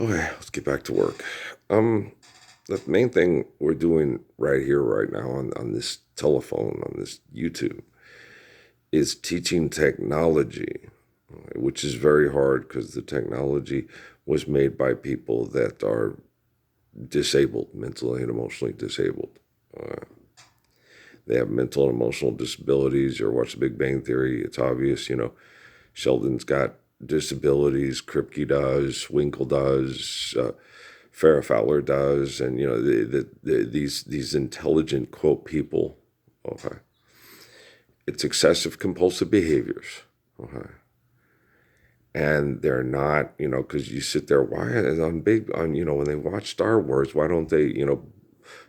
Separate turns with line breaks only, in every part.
Okay, let's get back to work. Um, the main thing we're doing right here, right now, on this telephone, on this YouTube, is teaching technology, which is very hard because the technology was made by people that are disabled, mentally and emotionally disabled. Uh, they have mental and emotional disabilities. You watch The Big Bang Theory, it's obvious, Sheldon's got disabilities, Kripke does, Winkle does, Farrah Fowler does, and these intelligent quote people. Okay, it's excessive compulsive behaviors. Okay, and they're not, because you sit there. Why on big on when they watch Star Wars? Why don't they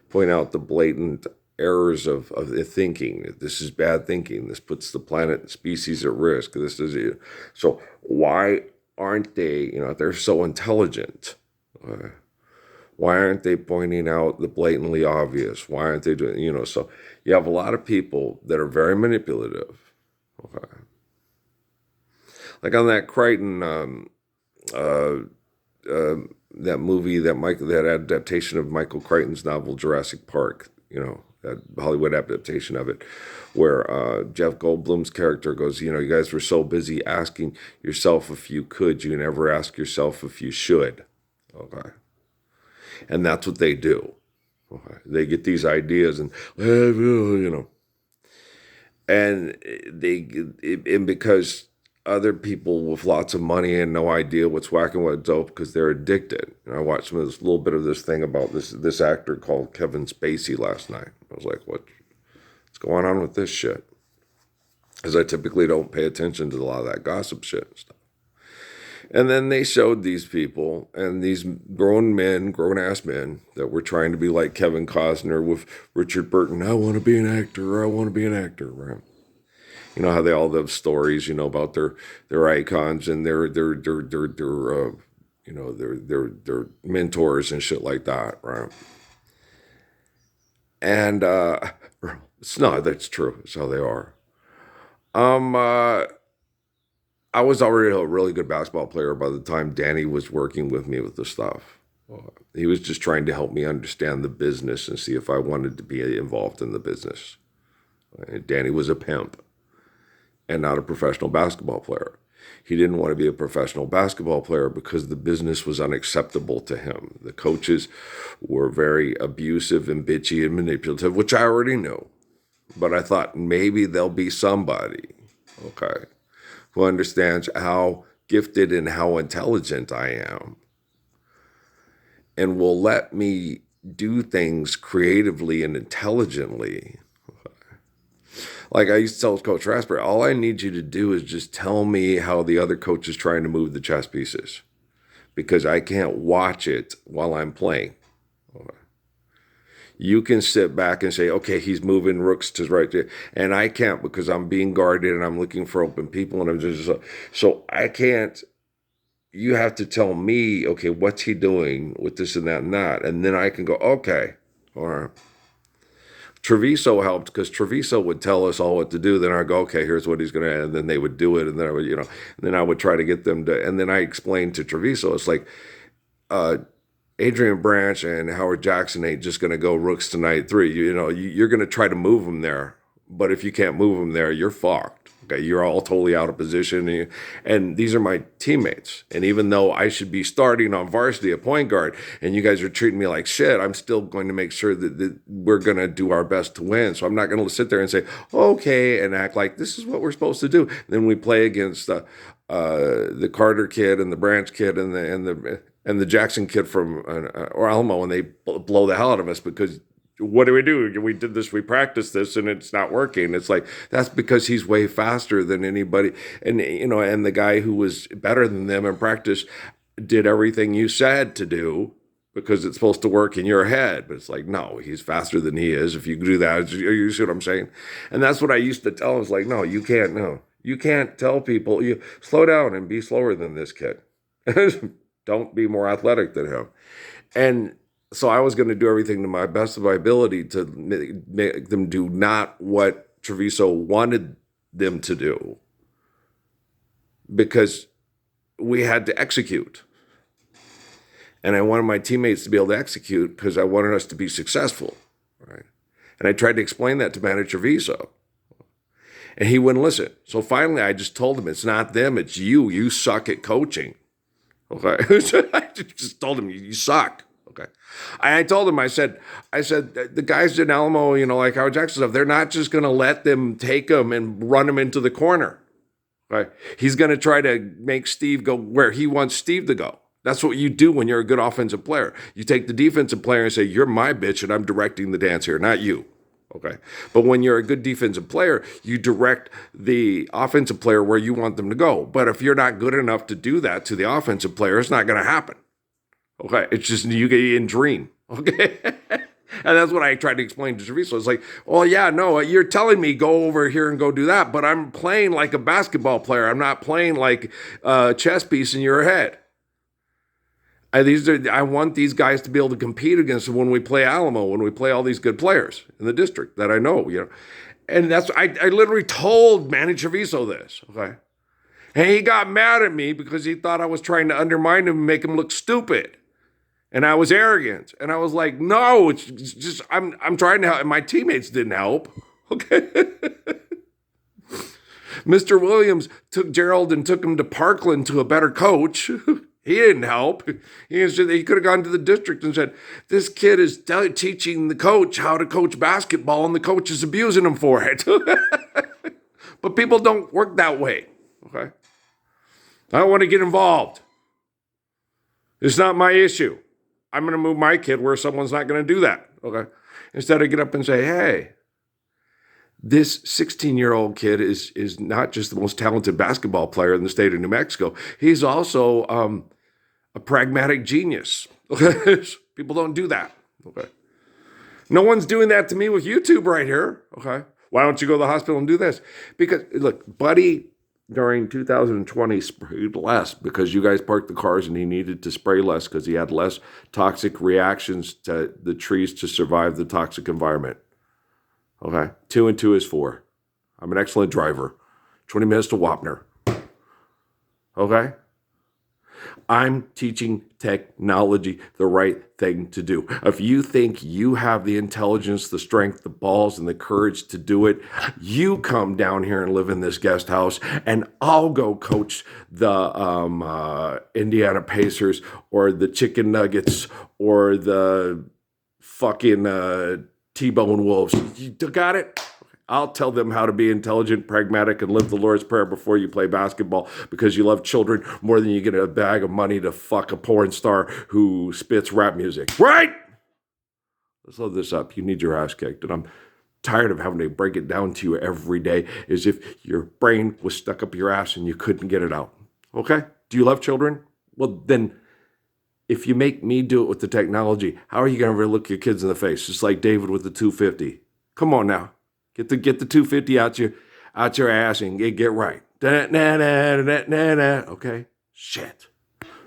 point out the blatant errors of the thinking? This is bad thinking. This puts the planet and species at risk. This is so. Why aren't they? They're so intelligent. Uh, Why aren't they pointing out the blatantly obvious? Why aren't they doing, so you have a lot of people that are very manipulative. Okay. Like on that Crichton, uh, uh, that movie, that adaptation of Michael Crichton's novel, Jurassic Park, that Hollywood adaptation of it, where Jeff Goldblum's character goes, you guys were so busy asking yourself if you could, you never ask yourself if you should. Okay. And that's what they do. Okay. They get these ideas and and because other people with lots of money and no idea what's whacking with dope because they're addicted. And I watched some of this little bit of this thing about this actor called Kevin Spacey last night. I was like, what's going on with this shit? Because I typically don't pay attention to a lot of that gossip shit and stuff. And then they showed these people and these grown men, grown ass men, that were trying to be like Kevin Costner with Richard Burton. I want to be an actor. I want to be an actor. Right? You know how they all have stories, about their icons and their mentors and shit like that, right? And it's not that's true. It's how they are. Um, uh, I was already a really good basketball player by the time Danny was working with me with the stuff. He was just trying to help me understand the business and see if I wanted to be involved in the business. Danny was a pimp and not a professional basketball player. He didn't want to be a professional basketball player because the business was unacceptable to him. The coaches were very abusive and bitchy and manipulative, which I already knew. But I thought maybe there'll be somebody, okay, who understands how gifted and how intelligent I am and will let me do things creatively and intelligently. Like I used to tell Coach Rasper, all I need you to do is just tell me how the other coach is trying to move the chess pieces because I can't watch it while I'm playing. You can sit back and say, okay, he's moving rooks to right there. And I can't because I'm being guarded and I'm looking for open people. And I'm just, so I can't, you have to tell me, okay, what's he doing with this and that and that. And then I can go, okay, all right. Treviso helped because Treviso would tell us all what to do. Then I go, okay, here's what he's going to, and then they would do it. And then I would, and then I would try to get them to, and then I explained to Treviso, it's like, uh, Adrian Branch and Howard Jackson ain't just going to go rooks tonight three. You're going to try to move them there, but if you can't move them there, you're fucked. Okay, you're all totally out of position, and these are my teammates. And even though I should be starting on varsity at point guard, and you guys are treating me like shit, I'm still going to make sure that we're going to do our best to win. So I'm not going to sit there and say okay and act like this is what we're supposed to do. Then we play against the Carter kid and the Branch kid and the Jackson kid from or Alamo, and they blow the hell out of us because what do? We did this, we practiced this, and it's not working. It's like that's because he's way faster than anybody, and the guy who was better than them in practice did everything you said to do because it's supposed to work in your head. But it's like, no, he's faster than he is. If you do that, you see what I'm saying? And that's what I used to tell him. It's like, no, you can't. No, you can't tell people you slow down and be slower than this kid. Don't be more athletic than him. And so I was going to do everything to my best of my ability to make them do not what Treviso wanted them to do because we had to execute. And I wanted my teammates to be able to execute because I wanted us to be successful. Right? And I tried to explain that to Manager Treviso. And he wouldn't listen. So finally, I just told him, it's not them, it's you. You suck at coaching. Okay. So I just told him, you suck. Okay. I told him, I said, the guys in Alamo, like Howard Jackson stuff, they're not just going to let them take them and run them into the corner. Right. He's going to try to make Steve go where he wants Steve to go. That's what you do when you're a good offensive player. You take the defensive player and say, you're my bitch and I'm directing the dance here, not you. Okay. But when you're a good defensive player, you direct the offensive player where you want them to go. But if you're not good enough to do that to the offensive player, it's not going to happen. Okay. It's just you get in dream. Okay. And that's what I tried to explain to Treviso. It's like, well, yeah, no, you're telling me go over here and go do that, but I'm playing like a basketball player. I'm not playing like a chess piece in your head. I want these guys to be able to compete against them when we play Alamo, when we play all these good players in the district that I know, And that's, I literally told Manny Treviso this, okay? And he got mad at me because he thought I was trying to undermine him and make him look stupid. And I was arrogant. And I was like, no, it's just, I'm trying to help. And my teammates didn't help. Okay. Mr. Williams took Gerald and took him to Parkland to a better coach. He didn't help. He could have gone to the district and said, this kid is teaching the coach how to coach basketball and the coach is abusing him for it. But people don't work that way. Okay. I don't want to get involved. It's not my issue. I'm going to move my kid where someone's not going to do that, okay? Instead, I get up and say, hey, this 16-year-old kid is not just the most talented basketball player in the state of New Mexico. He's also a pragmatic genius. Okay? People don't do that, okay? No one's doing that to me with YouTube right here, okay? Why don't you go to the hospital and do this? Because, look, Buddy, during 2020, sprayed less because you guys parked the cars and he needed to spray less because he had less toxic reactions to the trees to survive the toxic environment. Okay? 2 and 2 is 4. I'm an excellent driver. 20 minutes to Wapner. Okay? I'm teaching technology the right thing to do. If you think you have the intelligence, the strength, the balls, and the courage to do it, you come down here and live in this guest house, and I'll go coach the Indiana Pacers or the Chicken Nuggets or the fucking T-Bone Wolves. You got it? I'll tell them how to be intelligent, pragmatic, and live the Lord's Prayer before you play basketball because you love children more than you get a bag of money to fuck a porn star who spits rap music. Right? Let's load this up. You need your ass kicked. And I'm tired of having to break it down to you every day as if your brain was stuck up your ass and you couldn't get it out. Okay? Do you love children? Well, then if you make me do it with the technology, how are you going to look your kids in the face? Just like David with the 250. Come on now. Get the 250 out your ass and get right. Okay? Shit.